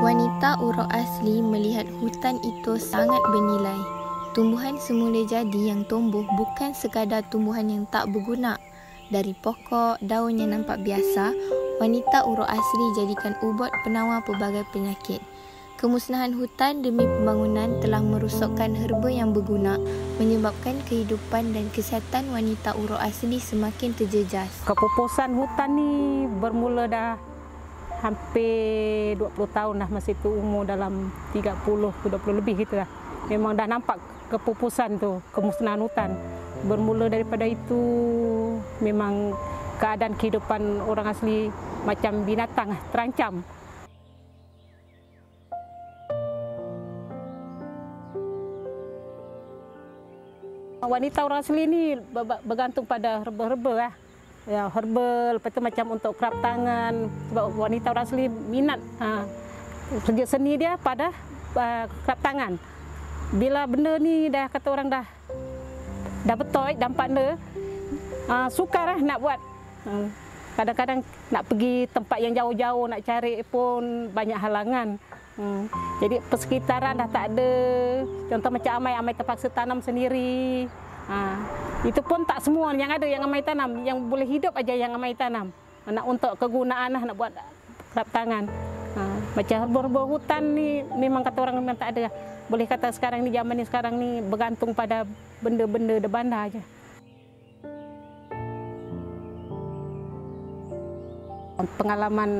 Wanita uruk asli melihat hutan itu sangat bernilai. Tumbuhan semula jadi yang tumbuh bukan sekadar tumbuhan yang tak berguna. Dari pokok, daun yang nampak biasa, wanita uruk asli jadikan ubat penawar pelbagai penyakit. Kemusnahan hutan demi pembangunan telah merosakkan herba yang berguna, menyebabkan kehidupan dan kesihatan wanita uruk asli semakin terjejas. Kepupusan hutan ni bermula dah hampir 20 tahun dah, masa itu umur dalam 30 lebih gitu dah. Memang dah nampak kepupusan tu, kemusnahan hutan. Bermula daripada itu memang keadaan kehidupan orang asli macam binatang terancam. Wanita orang asli ni bergantung pada herba-herba lah. Ya, herbal, lepas tu macam untuk kerap tangan, sebab wanita orang asli minat kerja seni dia pada kerap tangan. Bila benda ni dah kata orang dah betul dampak dia, sukar lah nak buat. Kadang-kadang nak pergi tempat yang jauh-jauh nak cari pun banyak halangan. Jadi persekitaran dah tak ada. Contoh macam amai terpaksa tanam sendiri. Itu pun tak semua yang ada yang amai tanam, yang boleh hidup aja yang amai tanam. Nak untuk kegunaan lah, nak buat kerap tangan. Macam herba-herba hutan ni memang kata orang memang tak ada. Boleh kata sekarang ni, zaman ni sekarang ni bergantung pada benda-benda di bandar aja. Pengalaman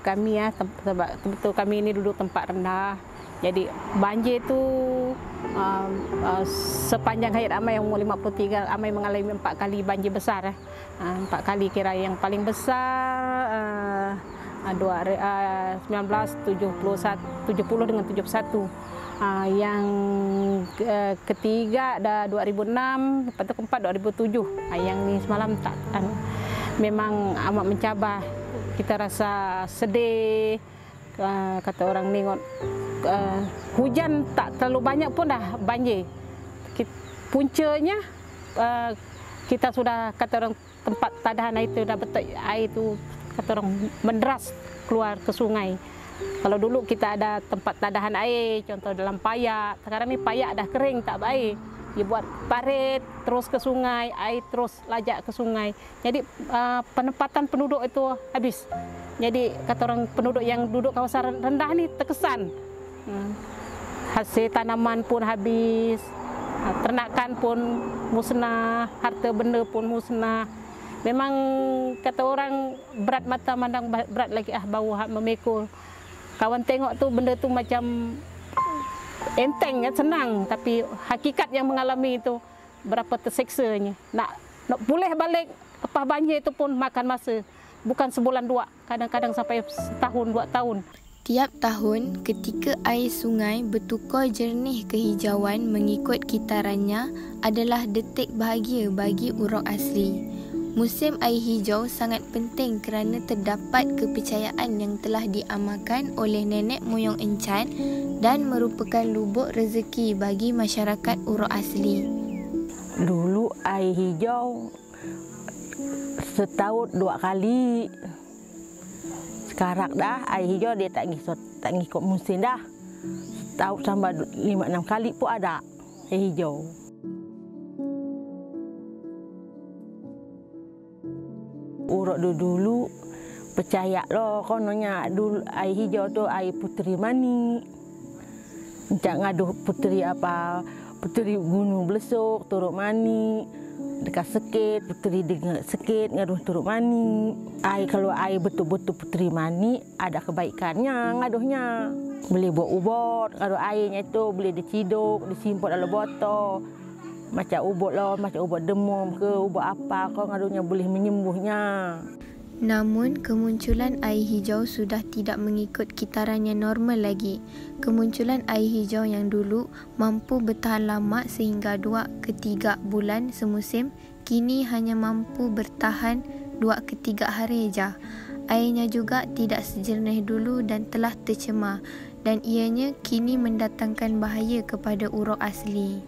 kami ya, sebab betul kami ini duduk tempat rendah. Jadi banjir tu sepanjang hayat Amai umur 53, Amai mengalami 4 kali banjir besar. 4 kali kira yang paling besar 1970 dengan 71. Yang ketiga dah 2006, lepas tu keempat 2007. Yang ni semalam tak, memang amat mencabar. Kita rasa sedih, kata orang nengok hujan tak terlalu banyak pun dah banjir. Puncanya kita sudah kata orang tempat tadahan air itu dah betul, air itu kata orang menderas keluar ke sungai. Kalau dulu kita ada tempat tadahan air, contoh dalam payak, sekarang ni payak dah kering tak baik. Dia buat parit terus ke sungai, air terus lajak ke sungai. Jadi penempatan penduduk itu habis. Jadi kata orang penduduk yang duduk kawasan rendah ni terkesan. Hasil tanaman pun habis, ternakan pun musnah, harta benda pun musnah. Memang kata orang berat mata mandang berat lagi bau memekul. Kawan tengok tu benda tu macam enteng, senang, tapi hakikat yang mengalami itu berapa terseksanya. Nak pulih balik lepas banjir itu pun makan masa. Bukan sebulan dua, kadang-kadang sampai setahun 2 tahun. Tiap tahun, ketika air sungai bertukar jernih kehijauan mengikut kitarannya adalah detik bahagia bagi uruk asli. Musim air hijau sangat penting kerana terdapat kepercayaan yang telah diamalkan oleh nenek moyang Encan dan merupakan lubuk rezeki bagi masyarakat uruk asli. Dulu air hijau setahun 2 kali. Sekarang dah air hijau dia tak ngikut musim dah. Setahun sampai 5-6 kali pun ada air hijau. Urut dulu percaya loh kononnya dulu air hijau tu air puteri mani. Encak ngaduh puteri apa? Puteri gunung belesuk, turuk mani. Dekat sekit, puteri dengan sekit, ngaduh turuk mani. Air kalau air betul-betul puteri mani ada kebaikannya ngaduhnya. Boleh buat ubat, ngaduh airnya itu boleh diciduk, disimpan dalam botol. Macam ubat lah, macam ubat demam ke, ubat apa, kau ngaduhnya boleh menyembuhnya. Namun, kemunculan air hijau sudah tidak mengikut kitaran yang normal lagi. Kemunculan air hijau yang dulu mampu bertahan lama sehingga 2 ke 3 bulan semusim, kini hanya mampu bertahan 2 ke 3 hari saja. Airnya juga tidak sejernih dulu dan telah tercemar, dan ianya kini mendatangkan bahaya kepada uruk asli.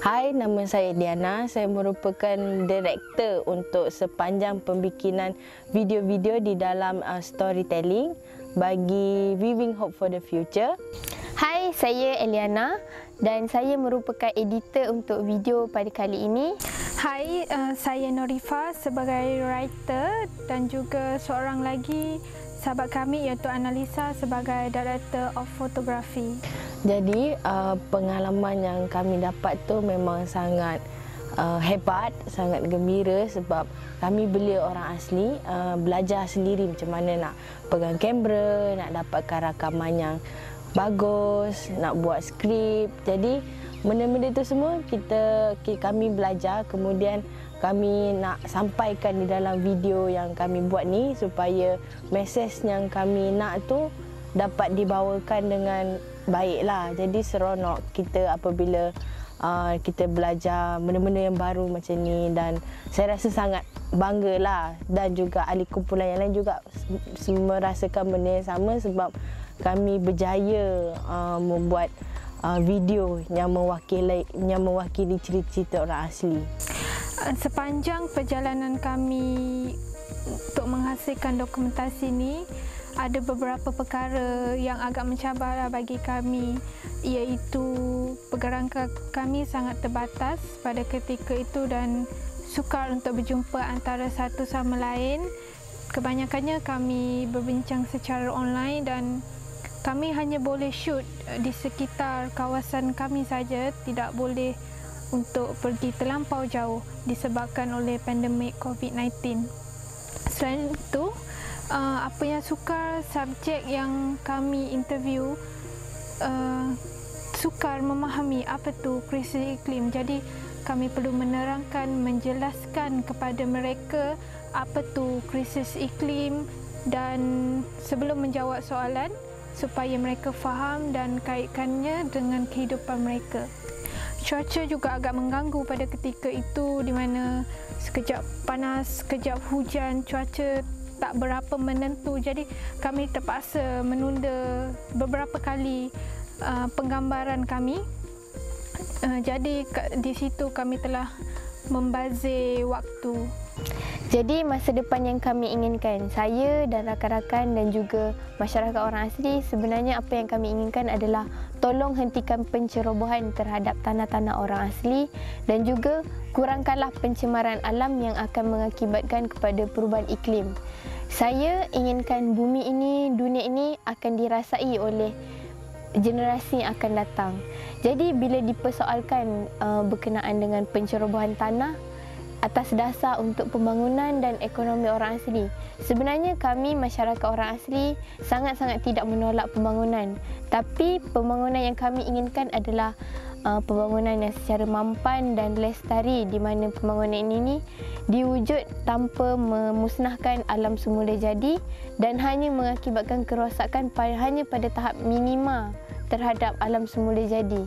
Hai, nama saya Diana. Saya merupakan director untuk sepanjang pembikinan video-video di dalam storytelling bagi Weaving Hope for the Future. Hai, saya Eliana dan saya merupakan editor untuk video pada kali ini. Hai, saya Norifa sebagai writer dan juga seorang lagi sahabat kami iaitu Analisa sebagai director of photography. Jadi pengalaman yang kami dapat tu memang sangat hebat, sangat gembira sebab kami belia orang asli, belajar sendiri macam mana nak pegang kamera, nak dapatkan rakaman yang bagus, nak buat skrip. Jadi benda-benda itu semua kami belajar, kemudian kami nak sampaikan di dalam video yang kami buat ni supaya mesej yang kami nak tu dapat dibawakan dengan baiklah. Jadi seronok kita apabila kita belajar benda-benda yang baru macam ni, dan saya rasa sangat banggalah, dan juga ahli kumpulan yang lain juga merasakan benda yang sama sebab kami berjaya membuat video yang mewakili cerita-cerita orang asli. Sepanjang perjalanan kami untuk menghasilkan dokumentasi ini, ada beberapa perkara yang agak mencabar bagi kami, iaitu pergerakan kami sangat terbatas pada ketika itu dan sukar untuk berjumpa antara satu sama lain. Kebanyakannya kami berbincang secara online dan kami hanya boleh shoot di sekitar kawasan kami saja, tidak boleh untuk pergi terlampau jauh disebabkan oleh pandemik COVID-19. Selain itu, apa yang sukar subjek yang kami interview sukar memahami apa tu krisis iklim. Jadi kami perlu menerangkan, menjelaskan kepada mereka apa tu krisis iklim dan sebelum menjawab soalan supaya mereka faham dan kaitkannya dengan kehidupan mereka. Cuaca juga agak mengganggu pada ketika itu, di mana sekejap panas, sekejap hujan, cuaca tak berapa menentu. Jadi kami terpaksa menunda beberapa kali penggambaran kami. Jadi di situ kami telah membazir waktu. Jadi masa depan yang kami inginkan, saya dan rakan-rakan dan juga masyarakat orang asli, sebenarnya apa yang kami inginkan adalah tolong hentikan pencerobohan terhadap tanah-tanah orang asli dan juga kurangkanlah pencemaran alam yang akan mengakibatkan kepada perubahan iklim. Saya inginkan bumi ini, dunia ini akan dirasai oleh generasi yang akan datang. Jadi bila dipersoalkan berkenaan dengan pencerobohan tanah atas dasar untuk pembangunan dan ekonomi orang asli, sebenarnya kami masyarakat orang asli sangat-sangat tidak menolak pembangunan, tapi pembangunan yang kami inginkan adalah pembangunan yang secara mampan dan lestari, di mana pembangunan ini diwujud tanpa memusnahkan alam semula jadi dan hanya mengakibatkan kerosakan hanya pada tahap minima terhadap alam semula jadi.